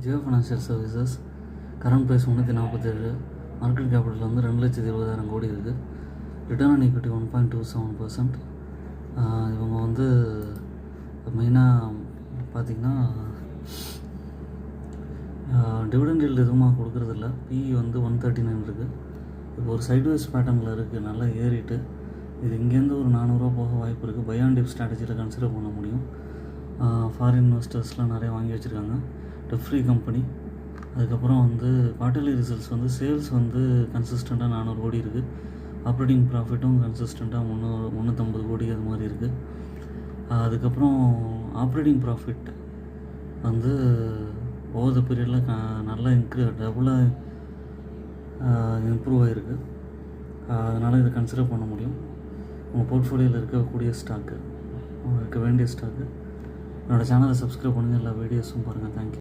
Jio financial services current price 347, market capital வந்து 2,20,000 கோடி இருக்குது. Return on equity 1.27%. இவங்க வந்து மெயினாக பார்த்திங்கன்னா டிவிடெண்ட் ஈல்டு எதுவும் கொடுக்குறதில்ல. பிஇ வந்து 139 இருக்குது. இப்போ ஒரு சைட்வேஸ் பேட்டர்னில் இருக்குது, நல்லா ஏறிட்டு இது இங்கேருந்து ஒரு 400 ரூபா போக வாய்ப்பு இருக்குது. பை அண்ட் டிப் ஸ்ட்ராட்டஜியில் கன்சிடர் பண்ண முடியும். ஃபாரின் இன்வெஸ்டர்ஸ்லாம் நிறைய வாங்கி வச்சுருக்காங்க. டெஃப்ரி கம்பெனி. அதுக்கப்புறம் வந்து குவார்ட்டர்லி ரிசல்ட்ஸ் வந்து சேல்ஸ் வந்து கன்சிஸ்டண்ட்டாக 400 கோடி இருக்குது. ஆப்ரேட்டிங் ப்ராஃபிட்டும் கன்சிஸ்டண்ட்டாக 350 கோடி அது மாதிரி இருக்குது. அதுக்கப்புறம் ஆப்ரேட்டிங் ப்ராஃபிட் வந்து ஓவர் த பீரியடில் நல்லா டபுளாக இம்ப்ரூவ் ஆகிருக்கு. அதனால் இதை கன்சிடர் பண்ண முடியும். உங்கள் போர்ட்ஃபோலியோவில் இருக்கக்கூடிய ஸ்டாக்கு, இருக்க வேண்டிய ஸ்டாக்கு. என்னோடய சேனலை சப்ஸ்கிரைப் பண்ணுங்கள், எல்லா வீடியோஸும் பாருங்கள். தேங்க்யூ.